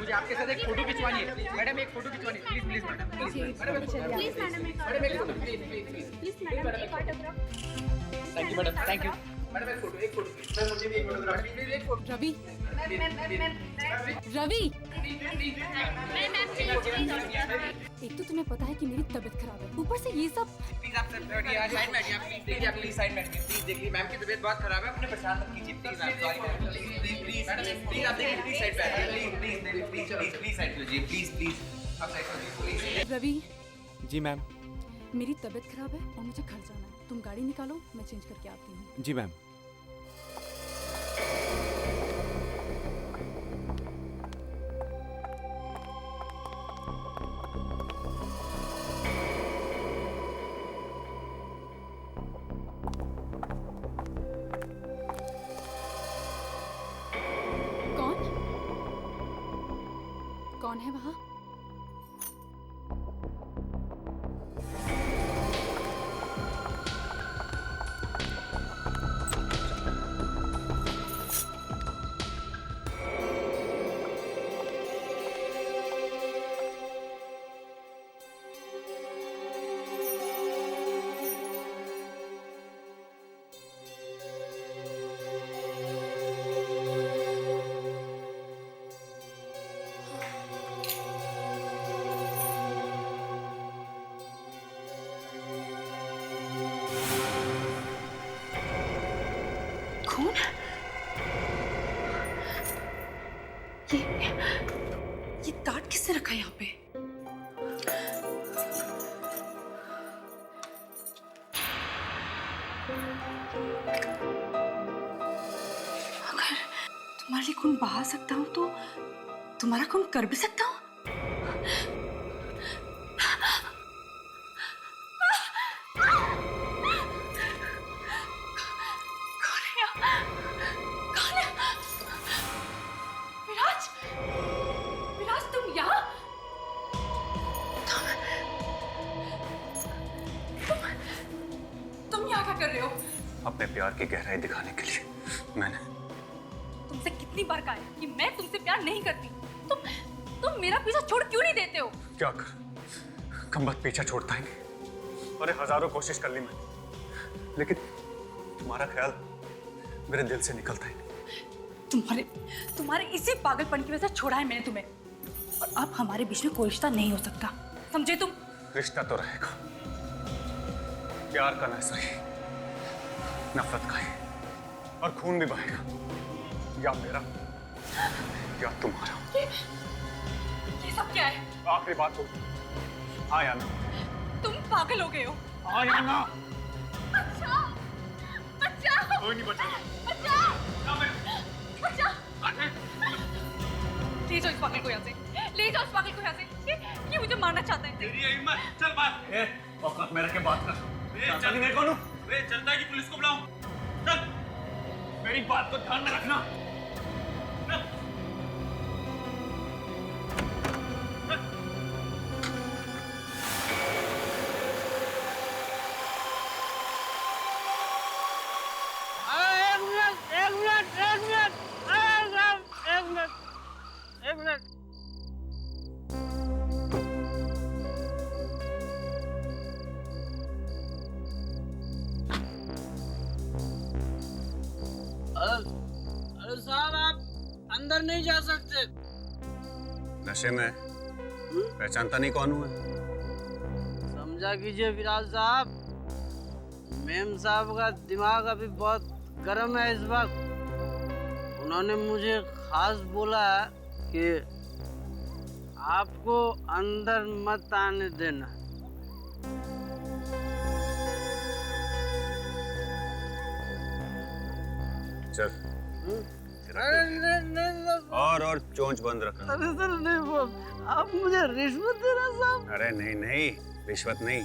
मुझे आपके साथ एक फोटो खिंचवानी है मैडम, एक फोटो खिंचवानी है please please madam, please madam, please madam madam एक photo please please please please madam एक autograph. Thank you madam, thank you madam, एक फोटो प्लीज मैम, मुझे भी एक फोटोग्राफ प्लीज, एक फोटो। रवि रवि एक तो तुम्हें पता है कि मेरी तबीयत खराब है, ऊपर से ये सब। प्लीज आप साइड में हटिए, प्लीज देखिए, प्लीज साइड में हटिए, प्लीज देखिए मैम की तबीयत बहुत खराब है, अपने परेशान मत कीजिए please ma'am, sorry ma'am, please please madam, please आप देखिए, प्लीज साइड पे हटिए, प्लीज प्लीज प्लीज साइड पे लीजिए, प्लीज प्लीज आप साइड पे प्लीज। रवि जी मैम। मेरी तबीयत खराब है और मुझे घर जाना है, तुम गाड़ी निकालो, मैं चेंज करके आती हूँ। जी मैम। कौन है वहाँ? खून? ये टाट किसने रखा है यहाँ पे? अगर तुम्हारे लिए खून बहा सकता हूँ तो तुम्हारा खून कर भी सकता हूँ। कर रहे हो? अपने प्यार की गहराई दिखाने के लिए मैंने तुमसे कितनी बार कहा है कि मैं तुमसे प्यार नहीं करती। तुम मेरा पीछा छोड़ क्यों नहीं देते हो? क्या कर कमबख्त पीछा छोड़ता है। अरे हजारों कोशिश कर ली मैंने, लेकिन तुम्हारा ख्याल मेरे दिल से निकलता ही नहीं। तुम्हारे इसी पागलपन की वजह से छोड़ा है मैंने तुम्हें, और अब हमारे बीच में कोई रिश्ता नहीं हो सकता, समझे तुम? रिश्ता तो रहेगा, प्यार का ना सही, नफरत का ही, और खून भी बहेगा, या मेरा या तुम्हारा। ये सब क्या है? आखिरी बात हो, हाँ या ना? तुम पागल हो गए हो? हाँ या ना? बचाओ! बचाओ! कोई नहीं बचाएगा। बचाओ! बचाओ! ले जाओ इस पागल को यहाँ से, ले जाओ इस पागल को यहाँ से। ये मुझे मारना चाहता है। तेरी हिम्मत, चल बात। औकात में रख के बात कर। चल मैं कौन हूँ? चलता है कि पुलिस को बुलाऊं? चल, मेरी बात को ध्यान में रखना। एक मिनट। अरे साहब, आप अंदर नहीं जा सकते। नशे में पहचानता नहीं कौन हुआ? समझा कीजिए विराज साहब, मेम साहब का दिमाग अभी बहुत गर्म है इस वक्त। उन्होंने मुझे खास बोला है कि आपको अंदर मत आने देना। चल। और चोंच बंद रखना। अरे सर नहीं, वो आप मुझे रिश्वत दे रहे साहब। अरे नहीं नहीं, रिश्वत नहीं,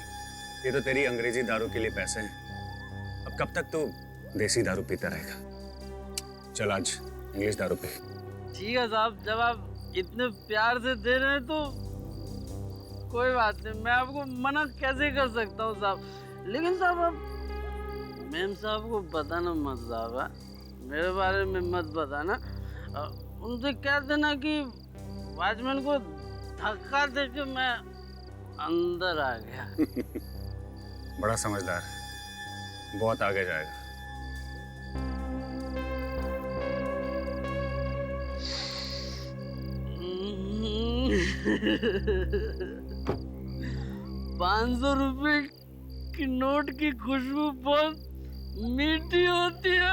ये तो तेरी अंग्रेजी दारू के लिए पैसे हैं। अब कब तक तू देसी दारू पीता रहेगा? चल आज इंग्लिश दारू पी। ठीक है साहब, जब आप इतने प्यार से दे रहे हैं तो कोई बात नहीं, मैं आपको मना कैसे कर सकता हूँ साहब। लेकिन साहब आप मेम साहब को बताना मत साहब, मेरे बारे में मत बताना। उनसे कह देना कि वॉचमैन को धक्का देके मैं अंदर आ गया। बड़ा समझदार है, बहुत आगे जाएगा। ₹500 की नोट की खुशबू बहुत मीठी होती है।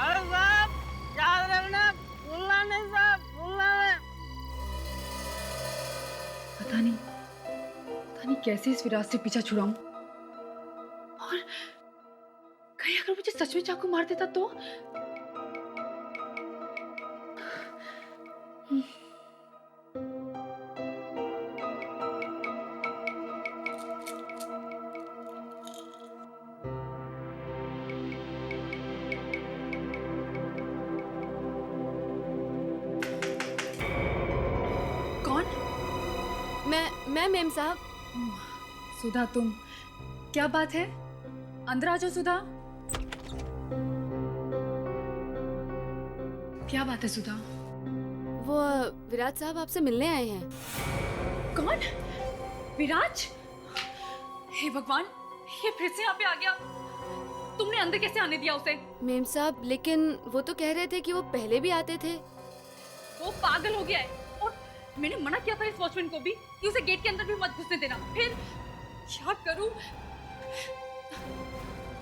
अरे साहब याद रखना, भूलना नहीं साहब, भूलना नहीं। पता नहीं कैसे इस विराट से पीछा छुड़ाऊं। और कहीं अगर मुझे सच में चाकू मार देता तो? कौन? मैं मेम साहब। सुधा, तुम? क्या बात है? अंदर आ जाओ सुधा। क्या बात है सुधा? वो विराट साहब आपसे मिलने आए हैं। कौन? विराज? हे भगवान, ये फिर से यहाँ पे आ गया। तुमने अंदर कैसे आने दिया उसे? मेम साहब, लेकिन वो तो कह रहे थे कि वो पहले भी आते थे। वो पागल हो गया है। और मैंने मना किया था इस वॉचमैन को भी कि उसे गेट के अंदर भी मत घुसने देना। फिर क्या करूं?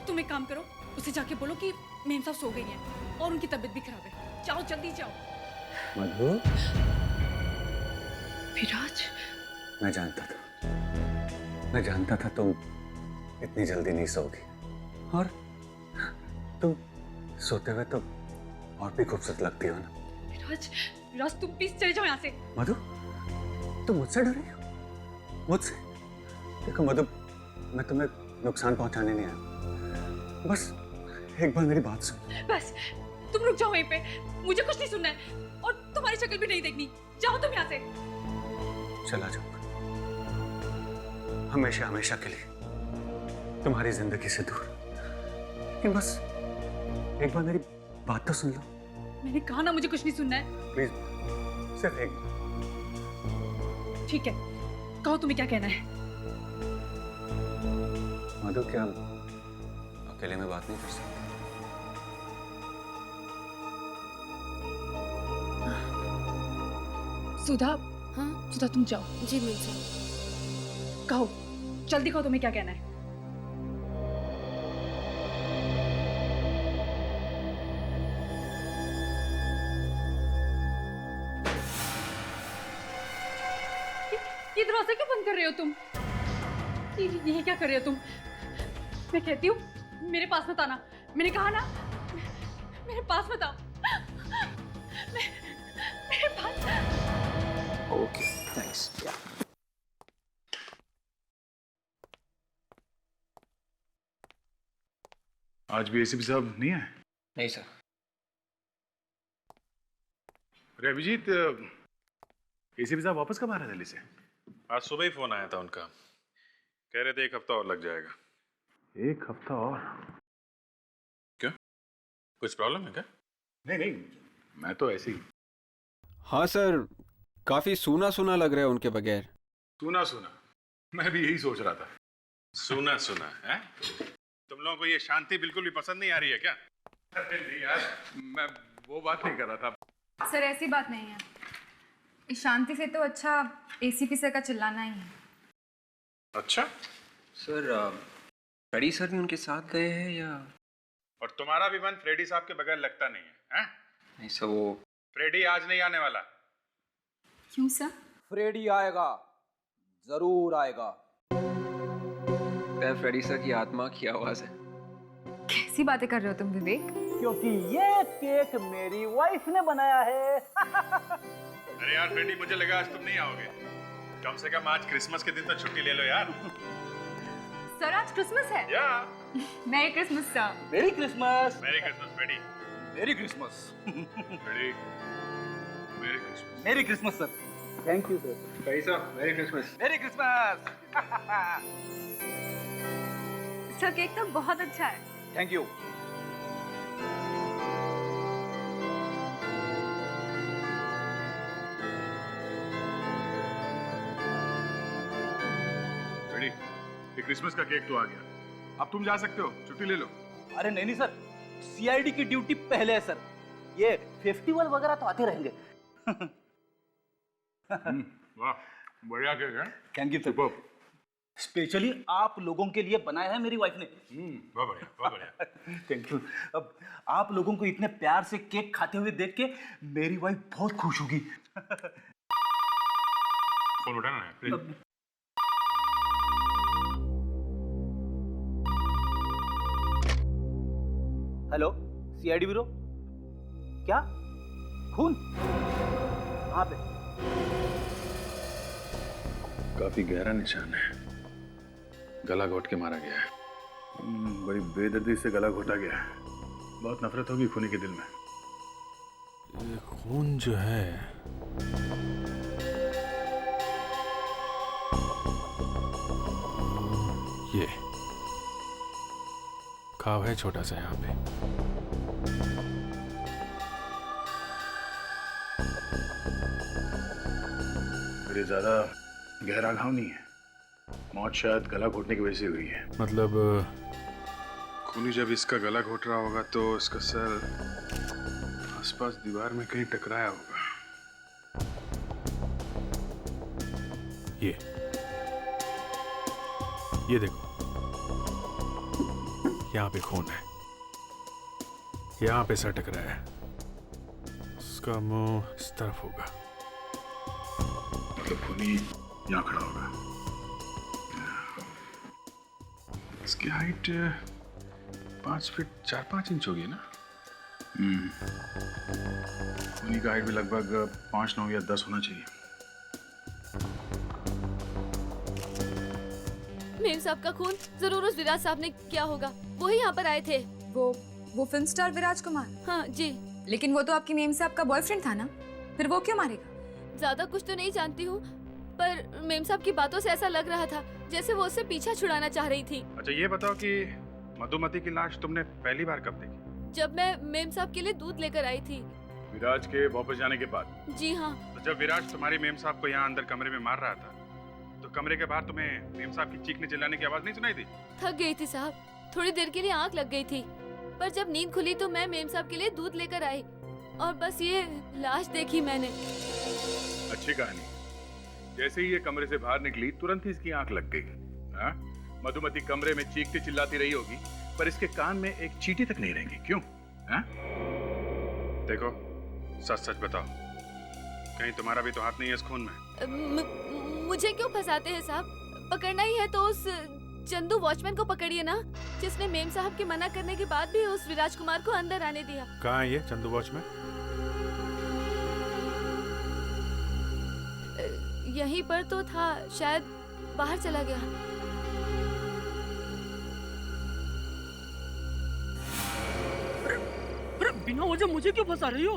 तुम एक काम करो, उसे जाके बोलो कि मेम साहब सो गई हैं और उनकी तबीयत भी खराब है। जाओ जल्दी जाओ। मधु, विराज, मैं जानता था तुम इतनी जल्दी नहीं सोगी, और तुम सोते हुए तो और भी खूबसूरत लगती हो ना। विराज तुम प्लीज चले जाओ यहाँ से। मधु, तुम मुझसे डर रही हो? मुझसे? देखो मधु, मैं तुम्हें नुकसान पहुंचाने नहीं आया। बस एक बार मेरी बात सुन। बस तुम रुक जाओ वहीं पे, मुझे कुछ नहीं सुनना है और तुम्हारी शक्ल भी नहीं देखनी। जाओ तुम यहाँ से। चला जाऊंगा, हमेशा हमेशा के लिए तुम्हारी जिंदगी से दूर। लेकिन बस एक बार मेरी बात तो सुन लो। मैंने कहा ना मुझे कुछ नहीं सुनना है। प्लीज, सिर्फ एक बार। ठीक है, कहो तुम्हें क्या कहना है। मधु, क्या अकेले में बात नहीं कर सकते? सुधा, हाँ सुधा तुम जाओ। जी मेम साहब। कहो, जल्दी कहो तुम्हें क्या कहना है। ये दरवाजा क्यों बंद कर रहे हो तुम? ये क्या कर रहे हो तुम? मैं कहती हूँ मेरे पास मत आना। मैंने कहा ना, मेरे पास मत आओ। मेरे पास। Okay, thanks. आज भी एसीपी साहब नहीं आए? नहीं सर। अरे अभिजीत, एसीपी साहब वापस कब आ रहे हैं दिल्ली से? आज सुबह ही फोन आया था उनका, कह रहे थे 1 हफ्ता और लग जाएगा। 1 हफ्ता और? क्यों, कुछ प्रॉब्लम है क्या? नहीं नहीं, मैं तो ऐसे ही। हाँ सर, काफी सूना सूना लग रहा है उनके बगैर। सुना सुना, मैं भी यही सोच रहा था। सुना सुना है? तुम लोगों को ये शांति बिल्कुल भी पसंद नहीं आ रही है क्या? अरे नहीं यार, मैं वो बात नहीं कर रहा था। सर ऐसी बात नहीं है, इस शांति से तो अच्छा एसीपी सर का चिल्लाना ही है। अच्छा, सर, फ्रेडी सर भी उनके साथ गए हैं या? और तुम्हारा भी मन फ्रेडी साहब के बगैर लगता नहीं है? नहीं सर, वो फ्रेडी आज नहीं आने वाला। क्यों सर? फ्रेडी आएगा, जरूर आएगा। फ्रेडी सर की आत्मा की आवाज है। कैसी बातें कर रहे हो तुम विवेक? क्योंकि ये केक मेरी वाइफ ने बनाया है। अरे यार फ्रेडी, मुझे लगा आज तुम नहीं आओगे। कम से कम आज क्रिसमस के दिन तो छुट्टी ले लो यार। सर आज क्रिसमस है। या merry Christmas sir. Merry Christmas. Merry Christmas Freddy. Merry Christmas. Freddy, merry Christmas. Merry Christmas sir. Thank you sir. Freddy साहब, merry Christmas. Merry Christmas. Sir cake तो बहुत अच्छा है। Thank you. क्रिसमस का cake तो आ गया, अब तुम जा सकते हो, छुट्टी ले लो। अरे नहीं सर, सीआईडी की ड्यूटी पहले है सर, ये फेस्टिवल वगैरह तो आते रहेंगे। वाह, बढ़िया केक है। थैंक यू सर, स्पेशली आप लोगों के लिए बनाया है मेरी वाइफ ने। बहुत बढ़िया, बहुत बढ़िया। Thank you. अब आप लोगों को इतने प्यार से केक खाते हुए देख के मेरी वाइफ बहुत खुश होगी। फोन उठाना है प्लीज। Hello, CID bureau. क्या खून? कहाँ पे? काफी गहरा निशान है, गला घोट के मारा गया है। बड़ी बेदर्दी से गला घोटा गया है। बहुत नफरत होगी खूनी के दिल में। ये खून जो है ये घाव है छोटा सा यहाँ पे। मेरे ज्यादा गहरा घाव नहीं है, मौत शायद गला घोटने की वजह से हुई है। मतलब खूनी जब इसका गला घोट रहा होगा तो इसका सर आसपास दीवार में कहीं टकराया होगा। ये देखो, यहाँ पे खून है, यहाँ पे सर टकराया है, उसका मुंह इस तरफ होगा। मतलब खूनी यहाँ खड़ा होगा। इसकी हाइट 5 फीट 4-5 इंच होगी ना? खूनी का हाइट भी लगभग 5-9 या 10 होना चाहिए। मेम साहब का खून जरूर उस विराज साहब ने किया होगा, वो ही यहाँ पर आए थे। वो फिल्म स्टार विराज कुमार? हाँ जी। लेकिन वो तो आपकी मेम साहब का बॉयफ्रेंड था ना, फिर वो क्यों मारेगा? ज्यादा कुछ तो नहीं जानती हूँ, पर मेम साहब की बातों से ऐसा लग रहा था जैसे वो उससे पीछा छुड़ाना चाह रही थी। अच्छा ये बताओ कि मधुमती की लाश तुमने पहली बार कब देखी? जब मैं मेम साहब के लिए दूध लेकर आई थी। विराज के वापस जाने के बाद? जी हाँ। तो जब विराज तुम्हारी मेम साहब को यहाँ अंदर कमरे में मार रहा था, तो कमरे के बाहर तुम्हें मेम साहब की चीखने चिल्लाने की आवाज नहीं सुनाई थी? थक गई थी साहब, थोड़ी देर के लिए आंख लग गई थी, पर जब नींद खुली तो मैं मेम साहब के लिए दूध लेकर आई और बस ये लाश देखी मैंने। अच्छी कहानी। जैसे ही ये कमरे से बाहर निकली तुरंत ही इसकी आंख लग गई। हाँ? मधुमती कमरे में चीखती चिल्लाती रही होगी, पर इसके कान में एक चींटी तक नहीं रहेंगी। क्यों? हाँ? देखो सच सच बताओ, कहीं तुम्हारा भी तो हाथ नहीं है इस खून में? मुझे क्यों फंसाते हैं साहब? पकड़ना ही है तो उस चंदू वॉचमैन को पकड़िए ना, जिसने मेम साहब के मना करने के बाद भी उस विराज कुमार को अंदर आने दिया। कहाँ है ये चंदू वॉचमैन? यहीं पर तो था, शायद बाहर चला गया। बिना वजह मुझे क्यों फंसा रही हो?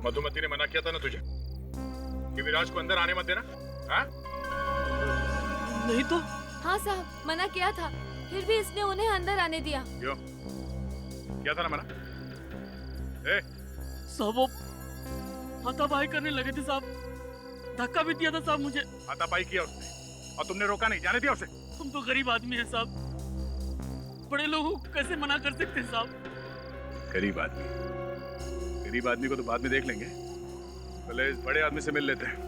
मधुमती ने मना किया था ना तुझे कि विराज को अंदर आने मत देना? हाँ? नहीं तो? हाँ साहब, मना किया था, फिर भी इसने उन्हें अंदर आने दिया। क्यों? क्या था ना मना? साहब वो हाथापाई करने लगे थे साहब, धक्का भी दिया था साहब मुझे। हाथापाई किया उसने और तुमने रोका नहीं, जाने दिया उसे? हम तो गरीब आदमी हैं साहब, बड़े लोगों को कैसे मना कर सकते हैं साहब? गरीब आदमी को तो बाद में देख लेंगे, पहले इस बड़े आदमी से मिल लेते हैं।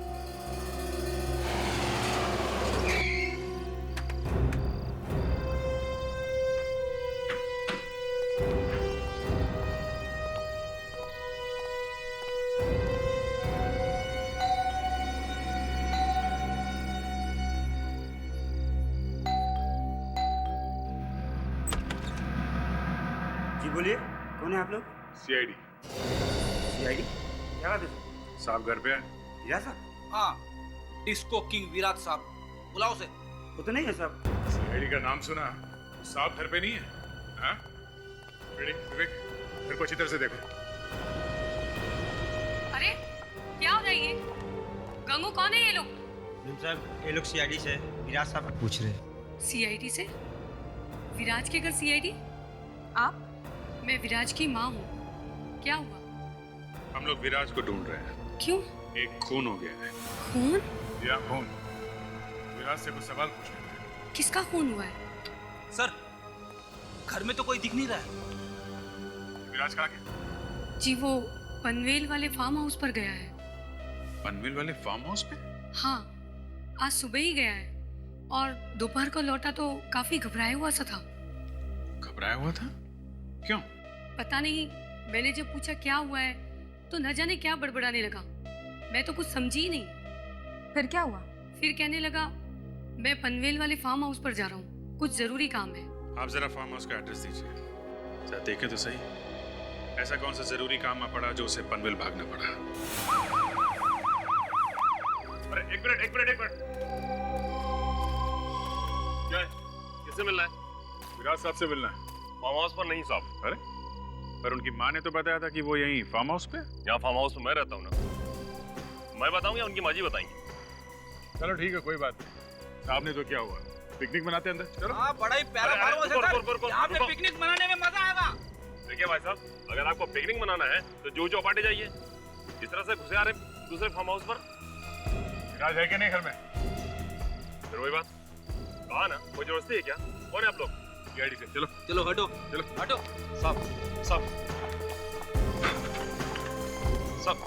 बोलिए, कौन है आप लोग? सीआईडी। सीआईडी? क्या बात है? साहब घर पे है? विराज साहब? हाँ, डिस्को किंग विराज साहब, बुलाओ से। वो तो नहीं है साहब। सीआईडी का नाम सुना, साहब घर पे नहीं है? हाँ? विवेक, फिर को अच्छी तरह से देखो। अरे क्या हो रहा है ये? गंगू कौन है ये लोग? मैम साहब, ये लोग सीआईडी से विराज साहब पूछ रहे हैं। सीआईडी से? विराज के घर सीआईडी? आप? मैं विराज की माँ हूँ। क्या हुआ? हम लोग विराज को ढूंढ रहे हैं। क्यों? एक खून हो गया है। खून? या खून। विराज से कुछ सवाल पूछने हैं। किसका खून हुआ है? सर घर में तो कोई दिख नहीं रहा है। विराज कहाँ गया? जी वो पनवेल वाले फार्म हाउस पर गया है। पनवेल वाले फार्म हाउस पे? हाँ, आज सुबह ही गया है और दोपहर को लौटा तो काफी घबराया हुआ सा था। घबराया हुआ था? क्यों? पता नहीं, मैंने जब पूछा क्या हुआ है तो न जाने क्या बड़बड़ाने लगा। मैं तो कुछ समझी ही नहीं। फिर क्या हुआ? फिर कहने लगा मैं पनवेल वाले फार्म हाउस पर जा रहा हूँ, कुछ जरूरी काम है। आप जरा फार्म हाउस का एड्रेस दीजिए, जरा देखे तो सही। ऐसा कौन सा जरूरी काम आ पड़ा जो उसे पनवेल भागना पड़ा? अरे एक मिनट। क्या है? किससे मिलना है? विराज साहब से मिलना है। फार्म हाउस पर नहीं साहब। अरे पर उनकी माँ ने तो बताया था कि वो यहीं फार्म हाउस पे। यहाँ फार्म हाउस में मैं रहता हूँ ना, मैं बताऊंगा, उनकी माँ जी बताएंगी। चलो ठीक है, कोई बात नहीं। साहब ने तो क्या हुआ, पिकनिक मनाते अंदर। चलो। हाँ, बड़ा ही प्यारा फार्म हाउस है सर। यहाँ पे पिकनिक मनाने में मजा आएगा। देखिए भाई साहब, अगर आपको पिकनिक मनाना है तो जूह चौपाटी जाइए। इस तरह से घुसे आ रहे दूसरे फार्म हाउस पर। विराज है कि नहीं घर में? फिर वही बात कहा ना, कोई जबरदस्ती है क्या? कौन है आप लोग? गाड़ी से चलो। चलो हटो, चलो हटो। साहब साहब साहब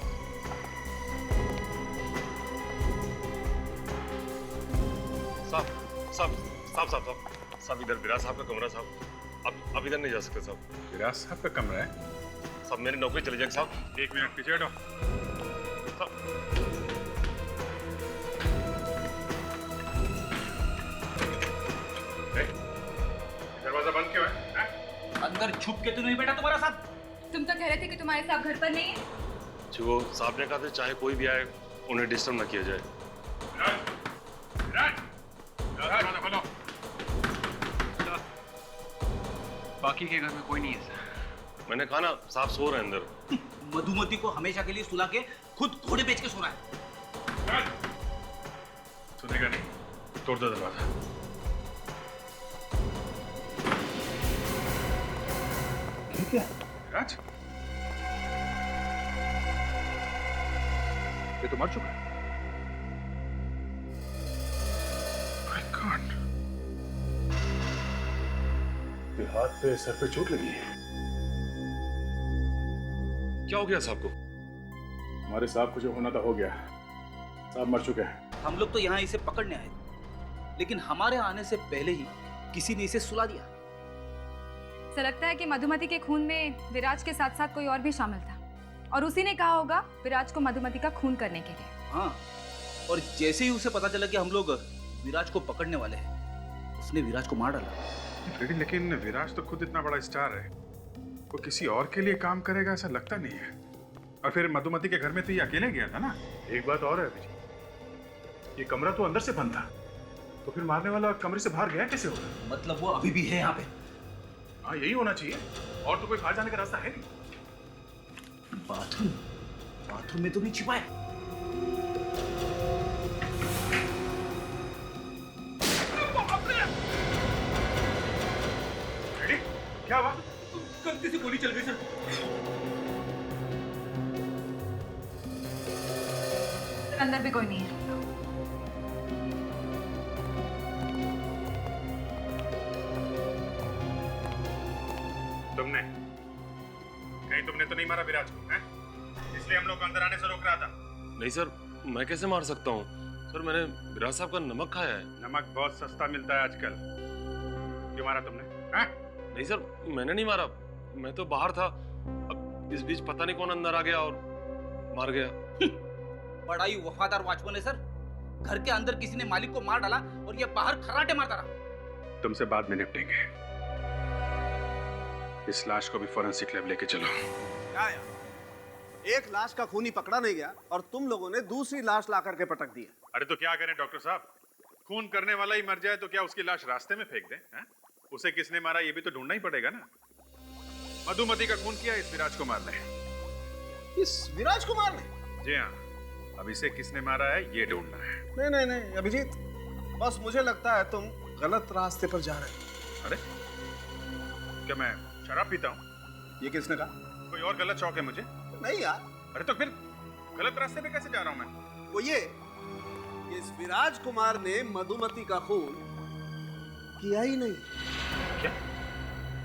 साहब साहब साहब साहब साहब इधर विराज साहब का कमरा साहब। अब इधर नहीं जा सकते साहब। विराज साहब का कमरा है? साहब मेरी नौकरी चली जाएगी साहब। एक मिनट पीछे हटो। दरवाजा बंद क्यों है? अंदर छुप के तो नहीं बैठा तुम्हारा साथ? तुम तो कह रहे थे कि तुम्हारे साथ घर पर नहीं है। जी वो साहब ने कहा था चाहे कोई भी आए उन्हें डिस्टर्ब ना किया जाए। बाकी के घर में कोई नहीं है सर। मैंने कहा ना, साहब सो रहे हैं अंदर। मधुमती को हमेशा के लिए सुला के खुद घोड़े बेच के सो रहा है। सुनेगा नहीं, तोड़ दो दरवाजा। ठीक है राज, ये तो मर चुका है। My God, ये हाथ पे सर पे चोट लगी है। क्या हो गया साहब को? हमारे साहब को जो होना था हो गया। साहब मर चुके हैं। हम लोग तो यहाँ इसे पकड़ने आए, लेकिन हमारे आने से पहले ही किसी ने इसे सुला दिया। ऐसा लगता है कि मधुमती के खून में विराज के साथ साथ कोई और भी शामिल था और उसी ने कहा होगा विराज को मधुमती का खून करने के लिए। हाँ, और जैसे ही उसे पता चला कि हम लोग विराज को पकड़ने वाले हैं, उसने विराज को मार डाला। फ्रेडी, लेकिन विराज तो खुद इतना बड़ा स्टार है, वो किसी और के लिए काम करेगा ऐसा लगता नहीं है। और फिर मधुमती के घर में तो ये अकेले गया था ना। एक बात और है अभिजीत, ये कमरा तो अंदर से बंद था, तो फिर मारने वाला कमरे से बाहर गया कैसे होगा? मतलब वो अभी भी है यहाँ पे? हाँ, यही होना चाहिए, और तो कोई बाहर जाने का रास्ता है नहीं। बाथरूम में तो नहीं छिपा है। क्या हुआ? गलती से गोली चल गई सर। अंदर भी कोई नहीं है। तुमने तो नहीं मारा विराज को, हैं? इसलिए हम लोग अंदर आने से रोक रहा था। नहीं सर, मैं कैसे मार सकता हूँ सर? मैंने विराज साहब का नमक खाया है। नमक बहुत सस्ता मिलता है आजकल। क्यों मारा तुमने? हैं? नहीं सर, मैंने नहीं मारा, मैं तो बाहर था। अब इस बीच पता नहीं कौन अंदर आ गया और मार गया। बड़ा ही वफादार वॉचमैन है सर। घर के अंदर किसी ने मालिक को मार डाला और ये बाहर खर्राटे मारता रहा। तुमसे बाद में निपटेंगे। इस लाश को भी फोरेंसिक लैब लेके चलो। क्या यार, एक लाश का खूनी पकड़ा नहीं गया और तुम लोगों ने दूसरी लाश ला करके पटक दी। अरे तो क्या करें डॉक्टर साहब, खून करने वाला ही मर जाए तो क्या उसकी लाश रास्ते में फेंक दें? उसे किसने मारा ये भी तो ढूंढना ही पड़ेगा ना। मधुमती का खून किया इस विराज कुमार ने। इस विराज कुमार ने? जी हाँ, अब इसे किसने मारा है ये ढूंढना है। नहीं नहीं नहीं अभिजीत, बस मुझे लगता है तुम गलत रास्ते पर जा रहे हो। अरे क्या मैं शराब पीता हूँ? ये किसने कहा? कोई और गलत शौक है मुझे? नहीं यार। अरे तो फिर गलत रास्ते पे कैसे जा रहा हूँ मैं? वो ये इस विराज कुमार ने मधुमती का खून किया ही नहीं। क्या?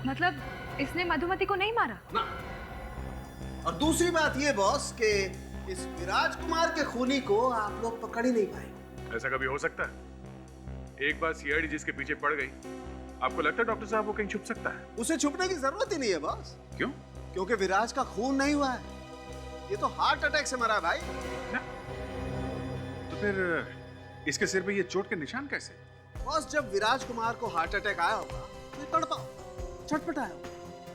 मतलब इसने मधुमति को नहीं मारा ना। और दूसरी बात ये बॉस कि इस विराज कुमार के खूनी को आप लोग पकड़ ही नहीं पाए। ऐसा कभी हो सकता है? एक बार सीआईडी जिसके पीछे पड़ गई, आपको लगता है डॉक्टर साहब वो कहीं छुप सकता है? उसे छुपने की जरूरत ही नहीं है बॉस। क्यों? क्योंकि विराज का खून नहीं हुआ है, ये तो हार्ट अटैक से मरा है भाई। तो फिर इसके सिर पे ये चोट के निशान कैसे? बॉस जब विराज कुमार को हार्ट अटैक आया होगा तो ये तड़पा होगा, छटपटाया होगा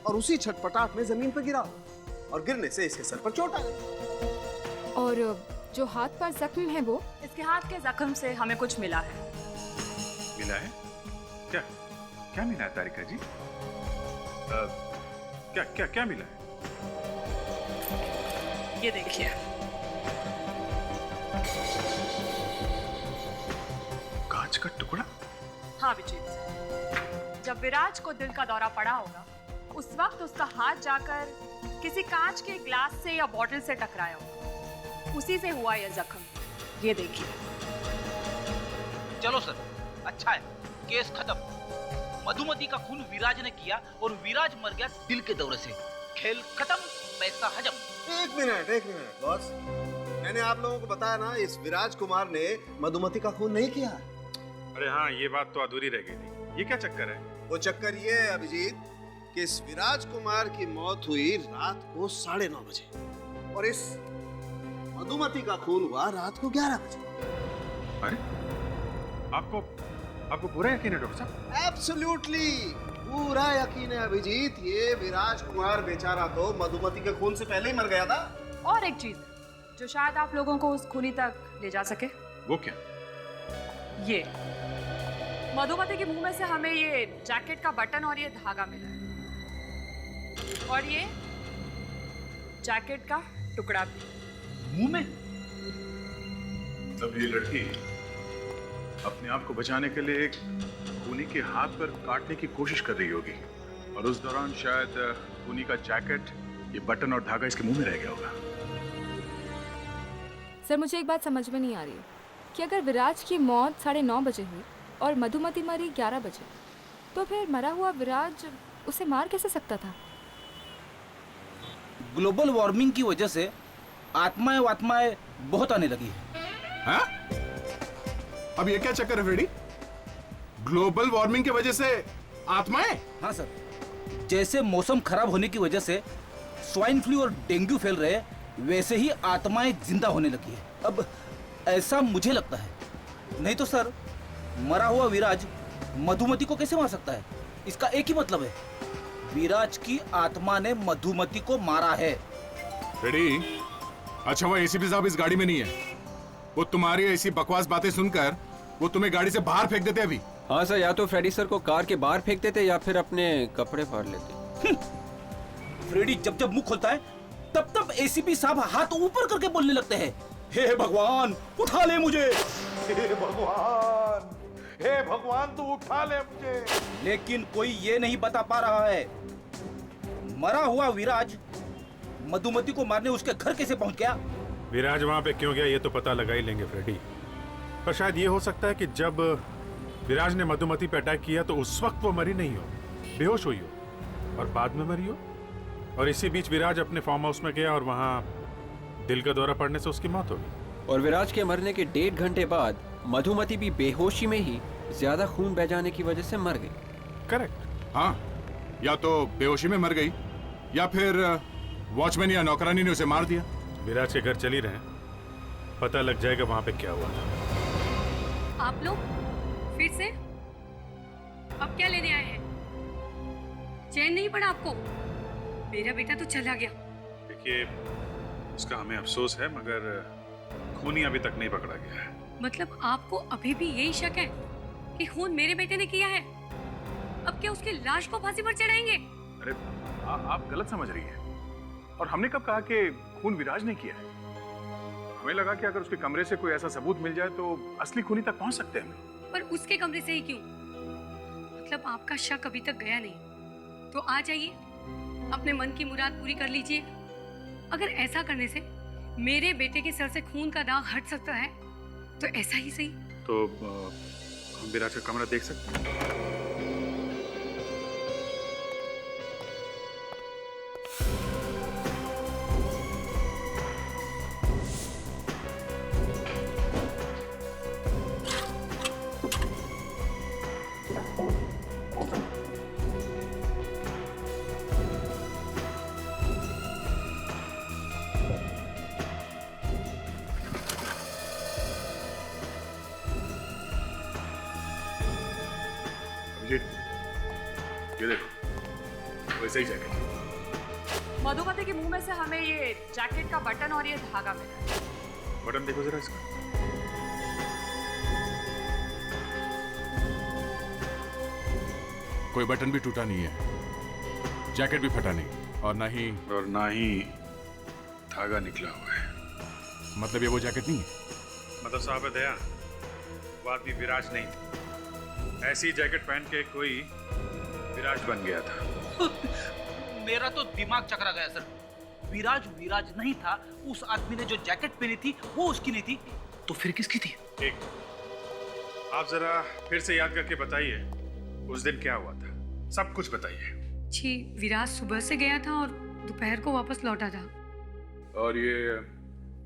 और उसी छटपटाहट में जमीन पर गिरा होगा और गिरने से इसके सर पर चोट आ गई। और जो हाथ पर जख्म है वो? इसके हाथ के जख्म से हमें कुछ मिला है। मिला है? क्या क्या मिला है तारिका जी? क्या क्या क्या मिला है? ये देखिए। कांच का टुकड़ा? हाँ विजीत, जब विराज को दिल का दौरा पड़ा होगा उस वक्त उसका हाथ जाकर किसी कांच के ग्लास से या बॉटल से टकराया होगा, उसी से हुआ यह जख्म। ये देखिए। चलो सर, अच्छा है, केस खत्म। मधुमति का खून विराज ने किया और विराज मर गया दिल के दौरे से। खेल खत्म, पैसा हजम। एक मिनट बॉस, मैंने आप लोगों को बताया ना, इस विराज कुमार ने मधुमति का खून नहीं किया। अरे हाँ, ये बात तो अधूरी रह गई थी। ये क्या चक्कर है? वो चक्कर ये है अभिजीत कि इस विराज कुमार की मौत हुई रात को 9:30 बजे और इस मधुमति का खून हुआ रात को 11 बजे। अरे आपको पूरा यकीन है डॉक्टर साहब? एब्सोल्युटली पूरा यकीन है अभिजीत। ये विराज कुमार बेचारा तो मधुमति के खून से पहले ही मर गया था। और एक चीज जो शायद आप लोगों को उस खूनी तक ले जा सके। वो क्या? ये मधुमति के मुंह में से हमें ये जैकेट का बटन और ये धागा मिला है, और ये जैकेट का टुकड़ा भी मुंह में। तब ये लड़की अपने आप को बचाने के लिए एक खूनी के हाथ पर काटने की कोशिश कर रही होगी और उस दौरान शायद खूनी का जैकेट, ये बटन और धागा इसके मुंह में रह गया होगा। सर मुझे एक बात समझ में नहीं आ रही कि अगर विराज की मौत 9:30 बजे हुई और मधुमति मरी 11 बजे, तो फिर मरा हुआ विराज उसे मार कैसे सकता था? ग्लोबल वार्मिंग की वजह से आत्माएं बहुत आने लगी है। हाँ? अब ये क्या चक्कर है फ्रेडी? ग्लोबल वार्मिंग की वजह से आत्माएं? हाँ सर, जैसे मौसम खराब होने की वजह से स्वाइन फ्लू और डेंगू फैल रहे, वैसे ही आत्माएं जिंदा होने लगी है। अब ऐसा मुझे लगता है, नहीं तो सर मरा हुआ विराज मधुमति को कैसे मार सकता है? इसका एक ही मतलब है, विराज की आत्मा ने मधुमति को मारा है। फ्रेडी, अच्छा वो एसीपी साहब इस गाड़ी में नहीं है, वो तुम्हारी ऐसी बकवास बातें सुनकर वो तुम्हें गाड़ी से बाहर फेंक देते अभी। हाँ सर, या तो फ्रेडी सर को कार के बाहर फेंक देते या फिर अपने कपड़े फाड़ लेते। फ्रेडी जब जब मुंह खोलता है तब तब एसीपी साहब हाथ ऊपर करके बोलने लगते हैं, हे भगवान उठा ले मुझे, हे भगवान तू उठा ले मुझे। लेकिन कोई ये नहीं बता पा रहा है मरा हुआ विराज मधुमति को मारने उसके घर कैसे पहुंच गया। विराज वहां पे क्यों गया ये तो पता लगा ही लेंगे फ्रेडी, पर शायद ये हो सकता है कि जब विराज ने मधुमति पे अटैक किया तो उस वक्त वो मरी नहीं हो, बेहोश हुई हो और बाद में मरी हो, और इसी बीच विराज अपने फार्म हाउस में गया और वहां दिल का दौरा पड़ने से उसकी मौत हो गई। और विराज के मरने के 1.5 घंटे बाद मधुमति भी बेहोशी में ही ज्यादा खून बह जाने की वजह से मर गई। करेक्ट। हाँ, या तो बेहोशी में मर गई या फिर वॉचमैन या नौकरानी ने उसे मार दिया। विराज के घर चली रहे, पता लग जाएगा वहां पे क्या हुआ था। आप लोग फिर से अब क्या लेने आए हैं? चैन नहीं पड़ा आपको? मेरा बेटा तो चला गया। देखिए, इसका हमें अफसोस है मगर खूनी अभी तक नहीं पकड़ा गया है। मतलब आपको अभी भी यही शक है कि खून मेरे बेटे ने किया है? अब क्या उसकी लाश को फांसी पर चढ़ाएंगे? अरे आप गलत समझ रही हैं। और हमने कब कहा कि खून विराज ने किया है? हमें लगा कि अगर उसके कमरे से कोई ऐसा सबूत मिल जाए तो असली खूनी तक पहुंच सकते हैं हम। पर उसके कमरे से ही क्यों? मतलब आपका शक अभी तक गया नहीं तो आ जाइए, अपने मन की मुराद पूरी कर लीजिए। अगर ऐसा करने से मेरे बेटे के सर से खून का दाग हट सकता है तो ऐसा ही सही। तो हम विराज का कमरा देख सकते हैं? ये देखो वैसे ही जैकेट। मधुमती के मुंह में से हमें ये जैकेट का बटन और ये धागा मिला है। बटन देखो जरा इसका। कोई बटन भी टूटा नहीं है, जैकेट भी फटा नहीं, और ना ही धागा निकला हुआ है। मतलब ये वो जैकेट नहीं है। मतलब साहब दया, वो आदमी विराज नहीं था। ऐसी जैकेट पहन के कोई विराज बन गया था। मेरा तो दिमाग चकरा गया सर। विराज नहीं था। उस आदमी ने जो जैकेट पहनी थी वो उसकी नहीं थी, तो फिर किसकी थी? ठीक, आप जरा फिर से याद करके बताइए उस दिन क्या हुआ था, सब कुछ बताइए। जी, विराज सुबह से गया था और दोपहर को वापस लौटा था। और ये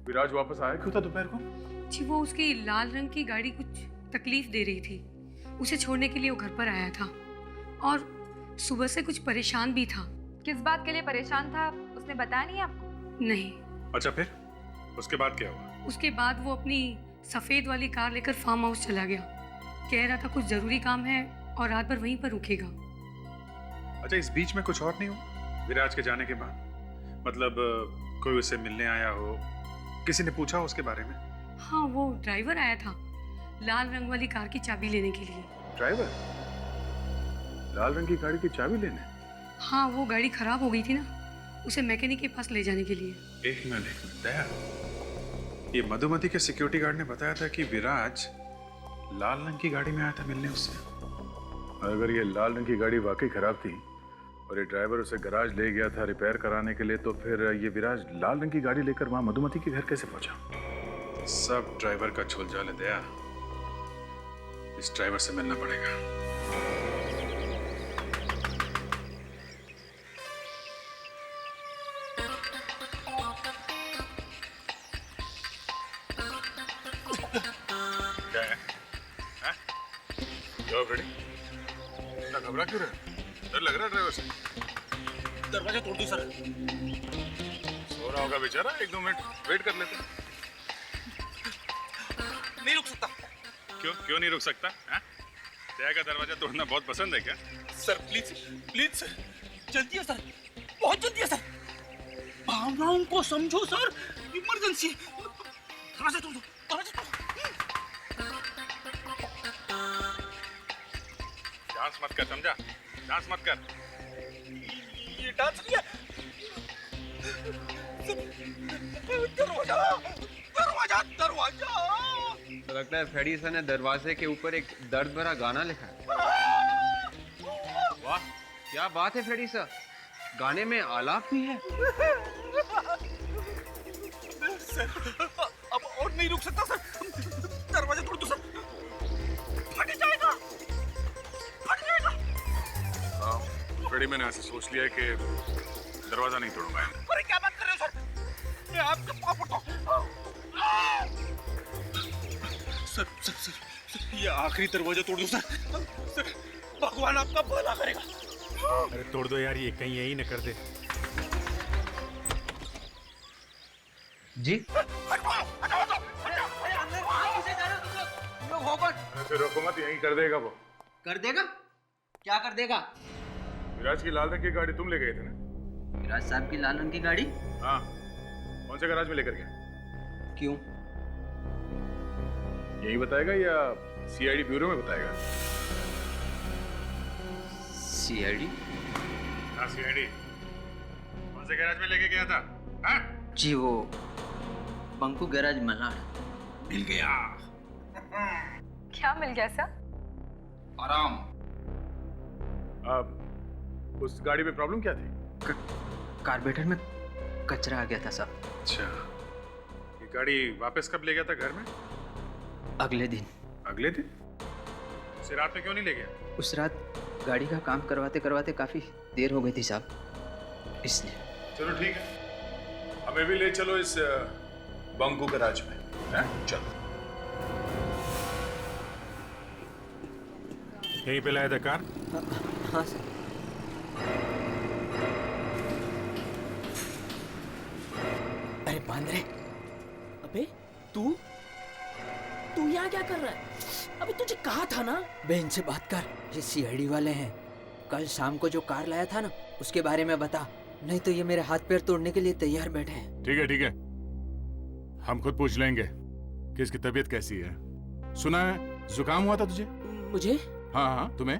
विराज वापस आया क्यों था दोपहर को? जी, वो उसकी लाल रंग की गाड़ी कुछ तकलीफ दे रही थी, उसे छोड़ने के लिए वो घर पर आया था और सुबह से कुछ परेशान भी था। किस बात के लिए परेशान था उसने बताया नहीं आपको? नहीं। अच्छा, फिर उसके बाद क्या हुआ? उसके बाद वो अपनी सफेद वाली कार लेकर फार्म हाउस चला गया। कह रहा था कुछ जरूरी काम है और रात भर वहीं पर रुकेगा। अच्छा, इस बीच में कुछ और नहीं हुआ विराज के जाने के बाद? मतलब कोई उससे मिलने आया हो, किसी ने पूछा उसके बारे में? हाँ, वो ड्राइवर आया था लाल रंग वाली कार की चाबी लेने के लिए। ड्राइवर लाल रंग की गाड़ी की चाबी लेने? हाँ, वो गाड़ी खराब हो गई थी ना, उसे मैकेनिक के पास ले जाने के लिए। एक मिनट दया, ये मधुमती के सिक्योरिटी गार्ड ने बताया था कि विराज लाल रंग की गाड़ी में आया था मिलने उससे। अगर ये लाल रंग की गाड़ी वाकई खराब थी और ये ड्राइवर उसे गैराज ले गया था रिपेयर कराने के लिए, तो फिर ये विराज लाल रंग की गाड़ी लेकर वहां मधुमती के घर कैसे पहुंचा? सब ड्राइवर का झोलझाल है दया, इस ड्राइवर से मिलना पड़ेगा। क्या है? हाँ? क्यों फ्रेडी? इतना घबरा क्यों रहे? डर लग रहा है ड्राइवर से? दरवाजा तोड़ दो सर। सो रहा होगा बेचारा, 1-2 मिनट वेट कर लेते। नहीं रुक सकता। क्यों नहीं रुक सकता? हाँ? दया का दरवाजा तोड़ना बहुत पसंद है क्या? सर प्लीज सर, जल्दी है सर, बहुत जल्दी है सर। भावनाओं को समझो सर, इमरजेंसी। दरवाजा तोड़ दो, दरवाजा तोड़ दो। डांस मत कर, समझा? डांस मत कर। ये डांस नहीं है। दरवाजा दरवाजा दरवाजा। तो लगता है फ्रेडी सर ने दरवाजे के ऊपर एक दर्द भरा गाना लिखा है। वाह, क्या बात है फ्रेडी सर, गाने में आलाप भी है। सर, अब और नहीं रुक सकता सर, दरवाजा तोड़ दो सर, फट जाएगा, फट जाएगा। फ्रेडी, मैंने ऐसे सोच लिया है कि दरवाजा नहीं तोड़ूंगा। अरे क्या बात कर रहे हो सर, मैं आपके पाँव पड़ता हूँ। सर, ये आखिरी दरवाजा तोड़ दो सर, भगवान आपका भला करेगा। अरे तोड़ दो यार, ये कहीं यही न कर दे। जी ऐसे रोको मत, यहीं कर देगा वो। कर देगा? क्या कर देगा? विराज की लाल रंग की गाड़ी तुम ले गए थे ना? विराज साहब की लाल रंग की गाड़ी? हाँ, कौन से गैराज में लेकर गया? क्यों? यही बताएगा या सीआईडी ब्यूरो में बताएगा? सीआईडी? हाँ, सीआईडी। कौन से गैराज में लेके गया था? हाँ? जी, वो बंकू गैराज मलाड। मिल गया। क्या मिल गया सर? आराम। अब उस गाड़ी में प्रॉब्लम क्या थी? कार्बोरेटर में कचरा आ गया था साहब। अच्छा, ये गाड़ी वापस कब ले गया था घर में? अगले दिन। अगले दिन? उसे रात में क्यों नहीं ले गया? उस रात गाड़ी का काम करवाते करवाते काफी देर हो गई थी साहब, इसलिए। चलो ठीक है, हमें भी ले चलो इस बंकू गैराज में। चलो। यहीं पे लाया था कार? हाँ सर। अरे बांद्रे, अबे तू यहाँ क्या कर रहा है? अभी तुझे कहा था ना। बहन से बात कर, ये सीआईडी वाले हैं। कल शाम को जो कार लाया था ना, उसके बारे में बता, नहीं तो ये मेरे हाथ पैर तोड़ने के लिए तैयार बैठे हैं। ठीक है ठीक है, हम खुद पूछ लेंगे कि इसकी तबीयत कैसी है। सुना है जुकाम हुआ था तुझे? मुझे? हाँ हाँ तुम्हें।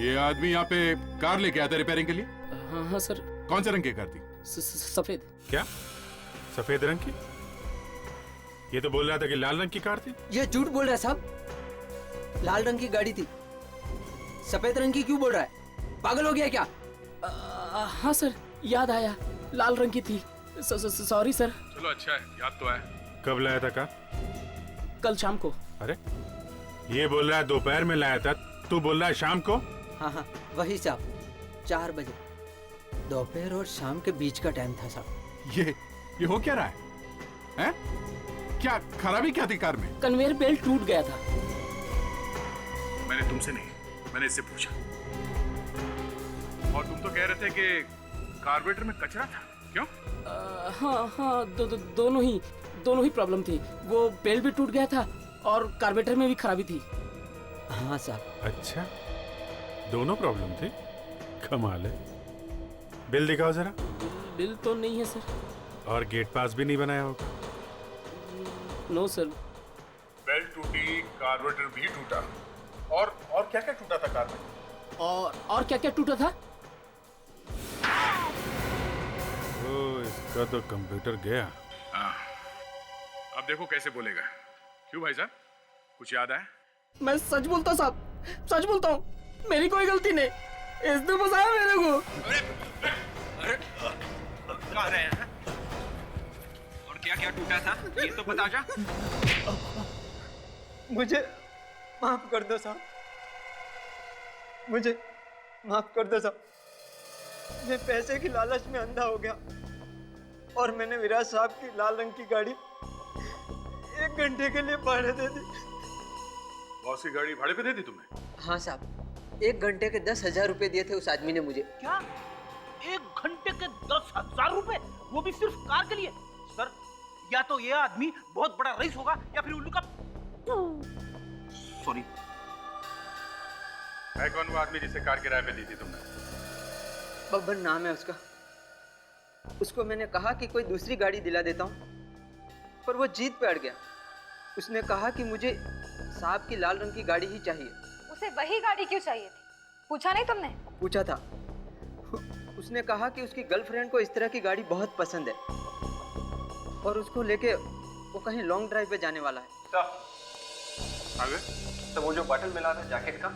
ये आदमी यहाँ पे कार लेके आया था रिपेयरिंग के लिए? हाँ हाँ सर। कौन से रंग की कार थी? सफेद। क्या सफेद रंग की? ये तो बोल रहा था कि लाल रंग की कार थी। ये झूठ बोल रहा है साहब, लाल रंग की गाड़ी थी। सफेद रंग की क्यों बोल रहा है? पागल हो गया क्या? हाँ सर, याद आया, लाल रंग की थी। Sorry sir. चलो अच्छा है, याद तो है। कब लाया था कार? कल शाम को। अरे ये बोल रहा है दोपहर में लाया था, तू बोल रहा है शाम को? हाँ हाँ वही साहब, 4 बजे। दोपहर और शाम के बीच का टाइम था साहब। ये हो क्या रहा है? हैं? क्या खराबी क्या थी कार में? कन्वेयर बेल्ट टूट गया था। मैंने तुमसे नहीं, मैंने इससे पूछा। और तुम तो कह रहे थे कि कार्बोरेटर में कचरा था, क्यों? हाँ हाँ दोनों ही प्रॉब्लम थी। वो बेल्ट भी टूट गया था और कार्बोरेटर में भी खराबी थी। हाँ साहब। अच्छा, दोनों प्रॉब्लम थी, कमाल है। बिल दिखाओ जरा। बिल तो नहीं है सर। और गेट पास भी नहीं बनाया होगा? No sir. बेल्ट टूटी, कार्बोरेटर भी टूटा, और क्या क्या टूटा था कार में? और क्या क्या टूटा था? ओ, इसका तो कंप्यूटर गया। हाँ, अब देखो कैसे बोलेगा। क्यों भाई साहब, कुछ याद आया? मैं सच बोलता साहब, सच बोलता हूँ, मेरी कोई गलती नहीं, इसने फंसाया मेरे को। अरे कहाँ रहे हैं? और क्या क्या टूटा था ये तो बता जा। मुझे माफ कर दो साहब, मुझे माफ कर दो साहब। मैं पैसे की लालच में अंधा हो गया और मैंने विराज साहब की लाल रंग की गाड़ी 1 घंटे के लिए भाड़े दे दी। बॉस की गाड़ी भाड़े पे दे दी तुमने? हाँ साहब, 1 घंटे के 10,000 रुपए दिए थे उस आदमी ने मुझे। क्या 1 घंटे के 10,000 रुपए, वो भी सिर्फ कार के लिए? सर, या तो ये आदमी बहुत बड़ा रईस होगा या फिर उल्लू का। सॉरी। है कौन वो आदमी जिसे कार किराए पे दी थी तुमने? बब्बर नाम है उसका। उसको मैंने कहा कि कोई दूसरी गाड़ी दिला देता हूँ, पर वो जीत पे अड़ गया। उसने कहा कि मुझे साहब की लाल रंग की गाड़ी ही चाहिए। उसे वही गाड़ी क्यों चाहिए थी? पूछा नहीं तुमने? पूछा था। उसने कहा कि उसकी गर्लफ्रेंड को इस तरह की गाड़ी बहुत पसंद है और उसको लेके वो कहीं लॉन्ग ड्राइव पे जाने वाला है। आगे? तो वो जो बटन मिला था जैकेट का,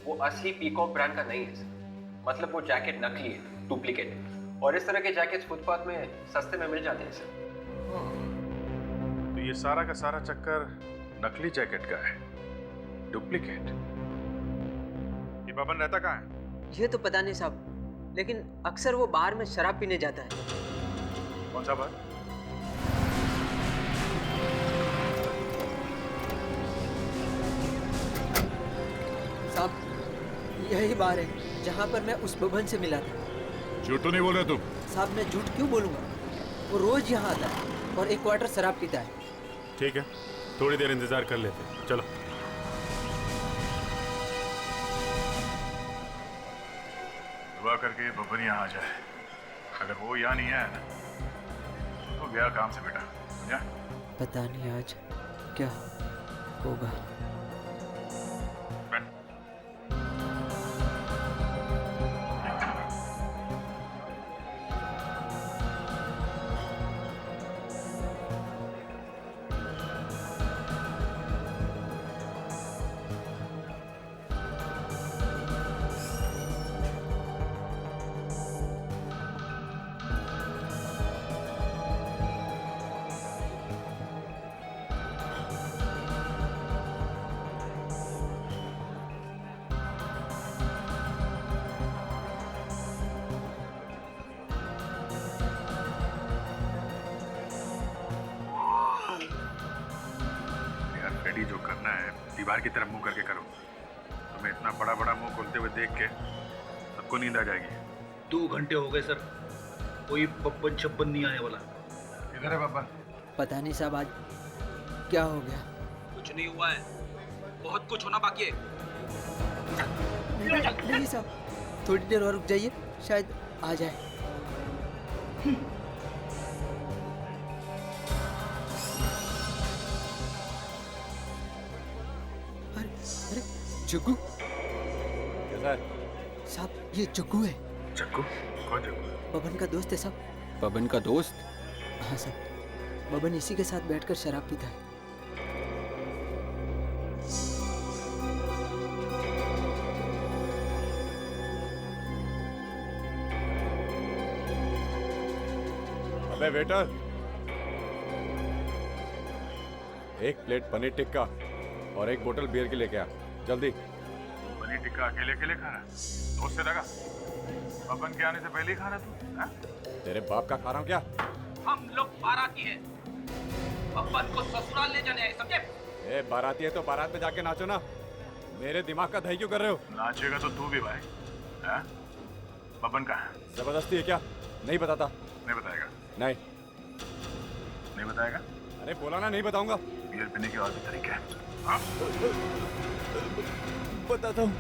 वो असली पीकॉक ब्रांड का नहीं है सर। मतलब वो जैकेट नकली है, डुप्लीकेट। और इस तरह के जैकेट्स फुटपाथ में सस्ते में मिल जाते हैं सर। तो ये सारा का सारा चक्कर नकली जैकेट का है, डुप्लीकेट। ये बबन रहता कहाँ है? ये तो पता नहीं साहब, लेकिन अक्सर वो बार में शराब पीने जाता है। कौन सा बार? साहब, यही बार है जहाँ पर मैं उस बबन से मिला था। झूठ तो नहीं बोल रहे तुम? साहब मैं झूठ क्यों बोलूंगा, वो रोज यहाँ आता है और 1 क्वार्टर शराब पीता है। ठीक है, थोड़ी देर इंतजार कर लेते हैं, चलो। दुआ करके बबन यहाँ आ जाए। अगर वो यहाँ नहीं आया ना तो गया काम से बेटा, समझा? पता नहीं आज क्या होगा। रेडी जो करना है दीवार की तरफ मुंह करके करो। तुम्हें इतना बड़ा बड़ा मुंह खोलते हुए देख के सबको नींद आ जाएगी। 2 घंटे हो गए सर, कोई बब्बन छप्पन नहीं आने वाला। किधर है बब्बन? पता नहीं साहब आज क्या हो गया। कुछ कुछ नहीं हुआ है, बहुत कुछ होना बाकी है। नहीं साहब, थोड़ी देर और रुक जाइए, शायद आ जाए। अरे जग्गू। कैसा है साहब, ये जग्गू है। जग्गू? कौन जग्गू? बबन का दोस्त है साहब। बबन का दोस्त? हाँ साहब, बबन इसी के साथ बैठकर शराब पीता है। अबे वेटर, एक प्लेट पनीर टिक्का और एक बोतल बियर की लेके आ, जल्दी। पनीर टिक्का अकेले अकेले खाना? दोस्त से लगा बबन के आने से पहले ही खाना तू? हाँ? तेरे बाप का खा रहा हूँ क्या? हम लोग बाराती हैं, बबन को ससुराल ले जाने आए, समझे? ए, बाराती है तो बारात में जाके नाचो ना, मेरे दिमाग का दही क्यों कर रहे हो? नाचेगा तो तू भी भाई। हाँ? बबन कहाँ है? जबरदस्ती है क्या? नहीं बताता। नहीं बताएगा? नहीं। नहीं बताएगा? अरे बोला ना, नहीं बताऊंगा। बियर पीने के और भी तरीके हैं। हाँ? बताता हूँ,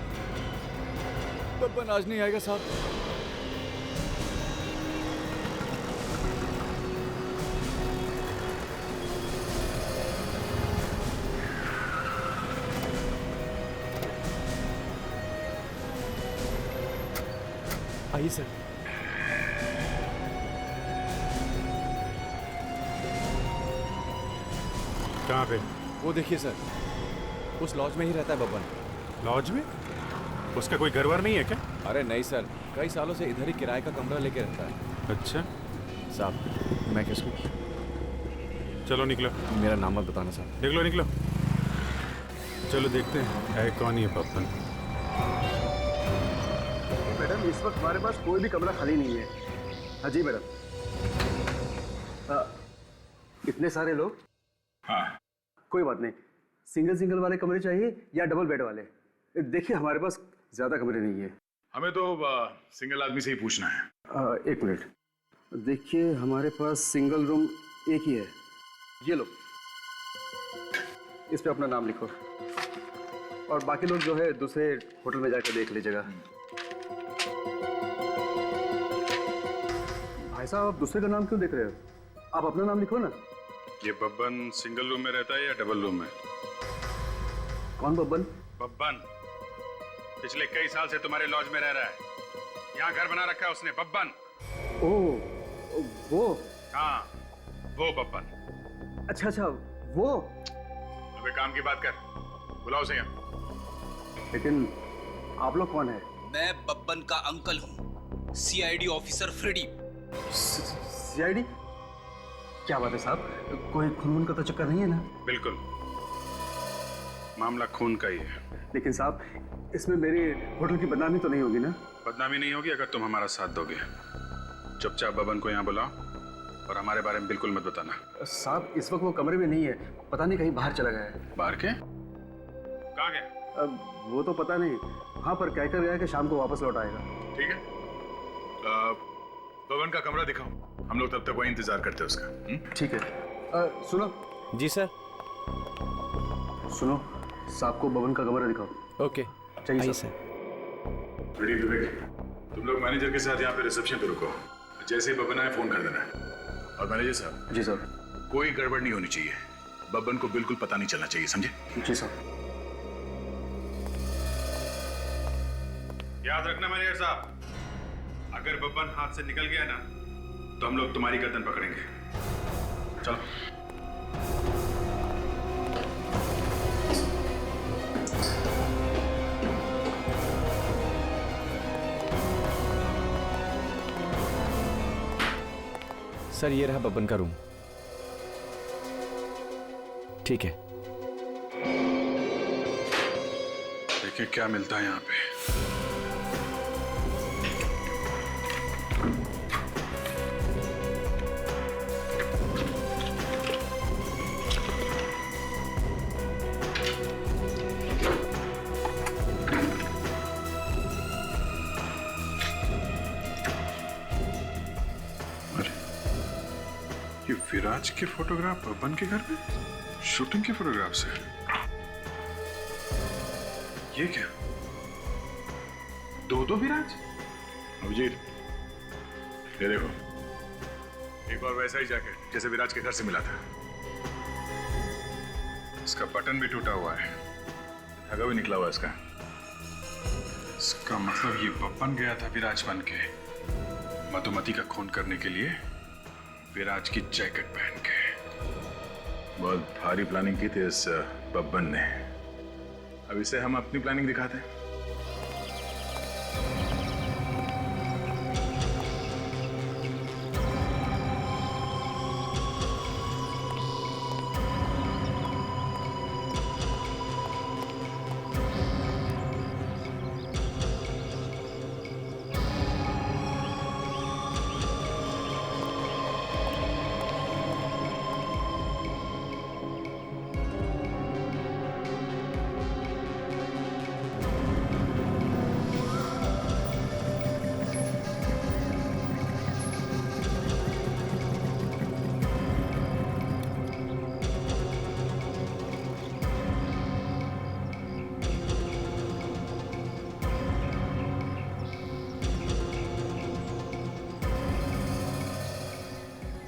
बबन आज नहीं आएगा साहब। आइए सर। कहाँ पे? वो देखिए सर, उस लॉज में ही रहता है बबन। लॉज में? उसका कोई घर वर नहीं है क्या? अरे नहीं सर, कई सालों से इधर ही किराए का कमरा लेके रहता है। अच्छा साहब, मैं किसको? चलो निकलो। मेरा नाम मत बताना साहब। निकलो निकलो, चलो देखते हैं है कौन ही है बबन। मैडम, इस वक्त हमारे पास कोई भी कमरा खाली नहीं है। हाँ जी मैडम। इतने सारे लोग? हाँ। कोई बात नहीं, सिंगल सिंगल वाले कमरे चाहिए या डबल बेड वाले? देखिए हमारे पास ज्यादा कमरे नहीं है। हमें तो सिंगल आदमी से ही पूछना है। एक मिनट, देखिए हमारे पास सिंगल रूम एक ही है। ये लो, इस पे अपना नाम लिखो और बाकी लोग जो है दूसरे होटल में जाकर देख लीजिएगा। भाई साहब, आप दूसरे का नाम क्यों देख रहे हो? आप अपना नाम लिखो ना। ये बब्बन सिंगल रूम में रहता है या डबल रूम में? कौन बब्बन? बब्बन पिछले कई साल से तुम्हारे लॉज में रह रहा है, यहाँ घर बना रखा है उसने। बब्बन। ओह, वो? हाँ, वो बब्बन। अच्छा अच्छा, वो? अबे काम की बात कर, बुलाओ उसे यहाँ। लेकिन आप लोग कौन है? मैं बब्बन का अंकल हूँ, सीआईडी ऑफिसर फ्रेडी। सीआईडी? क्या बात है साहब, कोई खून का तो चक्कर नहीं है ना? बिल्कुल, मामला खून का ही है। लेकिन साहब, इसमें मेरी होटल की बदनामी तो नहीं होगी ना? बदनामी नहीं होगी अगर तुम हमारा साथ दोगे। चुपचाप बबन को यहाँ बुलाओ और हमारे बारे में बिल्कुल मत बताना। साहब, इस वक्त वो कमरे में नहीं है, पता नहीं कहीं बाहर चला गया है। बाहर के? कहाँ गया? वो तो पता नहीं, हाँ पर कहकर गया कि शाम को वापस लौट आएगा। ठीक है, बबन का कमरा दिखाओ, हम लोग तब तक वही इंतजार करते हैं उसका। ठीक है। सुनो। जी सर। सुनो, साहब को बबन का कमरा दिखाओ। ओके, चाहिए सर। रेडी विवेक, तुम लोग मैनेजर के साथ यहाँ पे रिसेप्शन पे रुको, जैसे ही बबन आए फोन कर देना। और मैनेजर साहब। जी सर। कोई गड़बड़ नहीं होनी चाहिए, बबन को बिल्कुल पता नहीं चलना चाहिए, समझे? जी सर। याद रखना मैनेजर साहब, अगर बब्बन हाथ से निकल गया ना तो हम लोग तुम्हारी गर्दन पकड़ेंगे। चलो। सर, ये रहा बब्बन का रूम। ठीक है, देखिए क्या मिलता है यहाँ पे। विराज के फोटोग्राफ बब्बन के घर में? शूटिंग के फोटोग्राफ्स है। ये क्या? दो विराज? अभिजीत, ये देखो, एक बार वैसा ही जैकेट जैसे विराज के घर से मिला था। इसका बटन भी टूटा हुआ है, धागा भी निकला हुआ है इसका। इसका मतलब ये बब्बन गया था विराज बन के मधुमती का खून करने के लिए, विराज की जैकेट पहन के। बहुत भारी प्लानिंग की थी इस बब्बन ने। अब इसे हम अपनी प्लानिंग दिखाते हैं।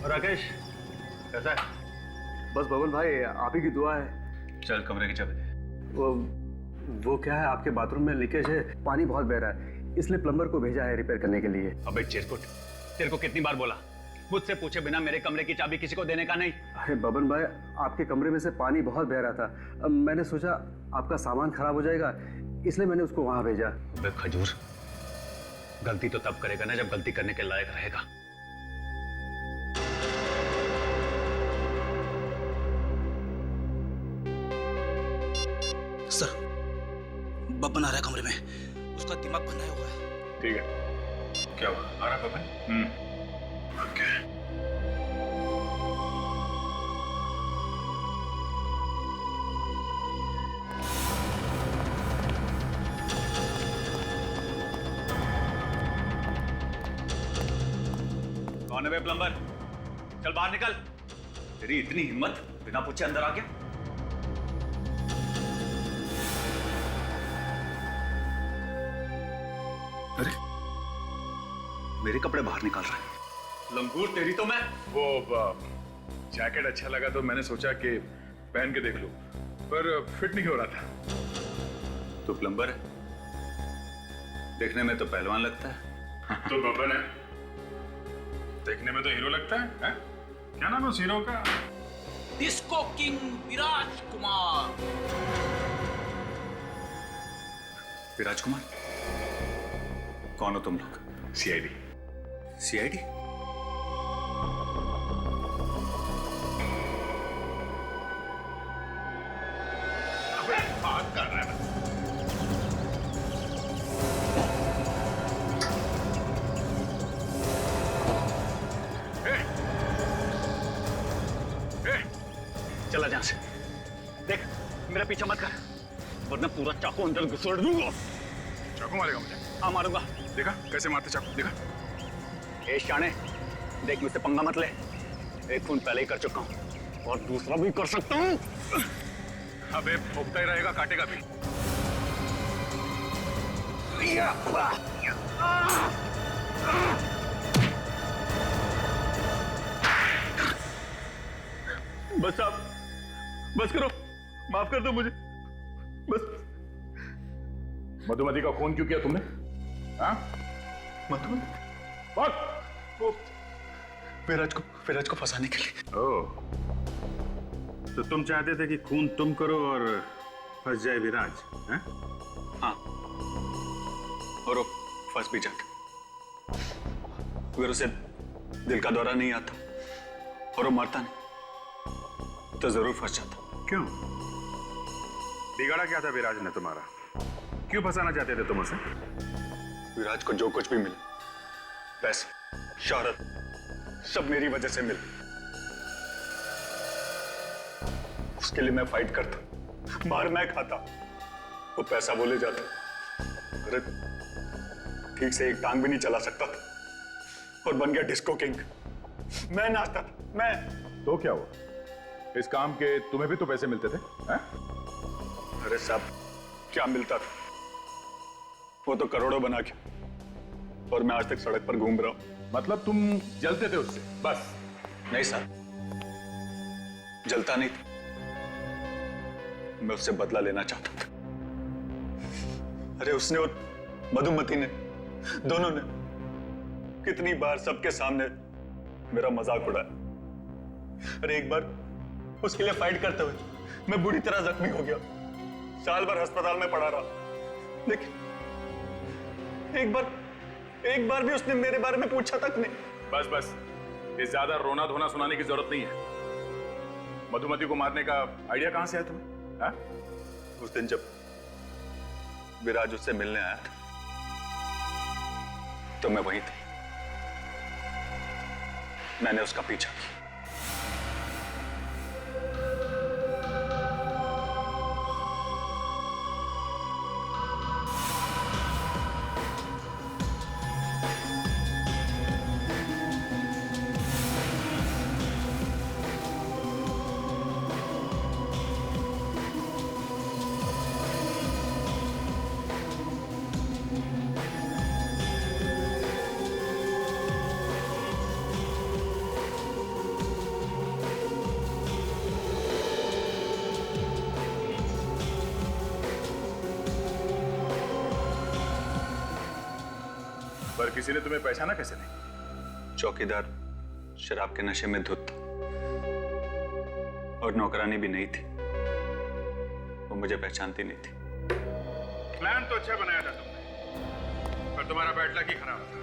राकेश कैसा है? बस बबन भाई आप ही की दुआ है। चल कमरे की चाबी दे। वो क्या है, आपके बाथरूम में लीकेज है, पानी बहुत बह रहा है, इसलिए प्लम्बर को भेजा है रिपेयर करने के लिए। अबे चिरकुट, तेरे को कितनी बार बोला मुझसे पूछे बिना मेरे कमरे की चाबी किसी को देने का नहीं। अरे बबन भाई, आपके कमरे में से पानी बहुत बह रहा था, अब मैंने सोचा आपका सामान खराब हो जाएगा, इसलिए मैंने उसको वहां भेजा। अबे खजूर, गलती तो तब करेगा ना जब गलती करने के लायक रहेगा। सर, बब्बन आ रहा है कमरे में, उसका दिमाग बनाया हुआ है। ठीक है, क्या हुआ? आ रहा है बब्बन? ओके। कौन है बे प्लम्बर? चल बाहर निकल। तेरी इतनी हिम्मत, बिना पूछे अंदर आ गया। अरे, मेरे कपड़े बाहर निकाल रहा है। लंगूर तेरी तो मैं। वो जैकेट अच्छा लगा तो मैंने सोचा कि पहन के देख लूं, पर फिट नहीं हो रहा था। तू प्लम्बर है, देखने में तो पहलवान लगता है। तो बब्बन है, देखने में तो हीरो लगता है, है? क्या नाम है उस हीरो का? डिस्को किंग विराज कुमार। विराज कुमार? कौन हो तुम लोग? सीआईडी। सीआईडी? अबे बात कर रहा है। चला जहां से। देख, मेरा पीछा मत कर, वरना पूरा चाकू अंदर घुसेड़ दूंगा। चाकू मारेगा मुझे? हाँ मारूंगा। देखा कैसे मारते चाकू, देखा? ए शाने, देख मुझसे पंगा मत ले। एक खून पहले ही कर चुका हूं और दूसरा भी कर सकता हूं। अबे भोगता ही रहेगा, काटेगा भी। बस आप, बस करो, माफ कर दो मुझे, बस। मधुमती का खून क्यों किया तुमने? हाँ? विराज को फंसाने के लिए। ओह, तो तुम चाहते थे कि खून तुम करो और फंस जाए विराज, हैं? हाँ, और वो फंस भी जाता। अगर उसे दिल का दौरा नहीं आता और वो मरता नहीं तो जरूर फंस जाता। क्यों? बिगाड़ा क्या था विराज ने तुम्हारा? क्यों फंसाना चाहते थे तुम उसे? विराज को जो कुछ भी मिले, पैसा, शोहरत, सब मेरी वजह से मिले, उसके लिए मैं फाइट करता, मार मैं खाता, वो पैसा बोले जाता। अरे ठीक से एक टांग भी नहीं चला सकता था और बन गया डिस्को किंग। मैं नाचता था, मैं। तो क्या हुआ? इस काम के तुम्हें भी तो पैसे मिलते थे, हैं? अरे साहब, क्या मिलता था? वो तो करोड़ों बना के, और मैं आज तक सड़क पर घूम रहा हूं। मतलब तुम जलते थे उससे बस? नहीं सर, जलता नहीं था, मैं उससे बदला लेना चाहता था। अरे उसने और मधुमती ने, दोनों ने कितनी बार सबके सामने मेरा मजाक उड़ाया। अरे एक बार उसके लिए फाइट करते हुए मैं बुरी तरह जख्मी हो गया, साल भर अस्पताल में पड़ा रहा, लेकिन एक बार भी उसने मेरे बारे में पूछा तक नहीं। बस बस, ये ज्यादा रोना धोना सुनाने की जरूरत नहीं है। मधुमती को मारने का आइडिया कहां से आया तुम्हें? हा? उस दिन जब विराज उससे मिलने आया था तो मैं वहीं थी, मैंने उसका पीछा किया। पर किसी ने तुम्हें पहचाना कैसे नहीं? चौकीदार शराब के नशे में धुत था और नौकरानी भी नहीं थी, वो मुझे पहचानती नहीं थी। प्लान तो अच्छा बनाया था तुमने, पर तुम्हारा बैड लक ही खराब था।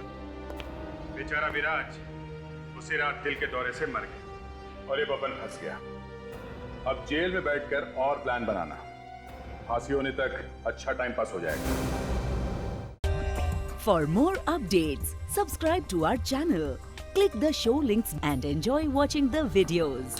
बेचारा विराज उसी रात दिल के दौरे से मर गया और ये बबन फंस गया। अब जेल में बैठकर और प्लान बनाना, फांसी होने तक अच्छा टाइम पास हो जाएगा। For more updates, subscribe to our channel, click the show links and enjoy watching the videos.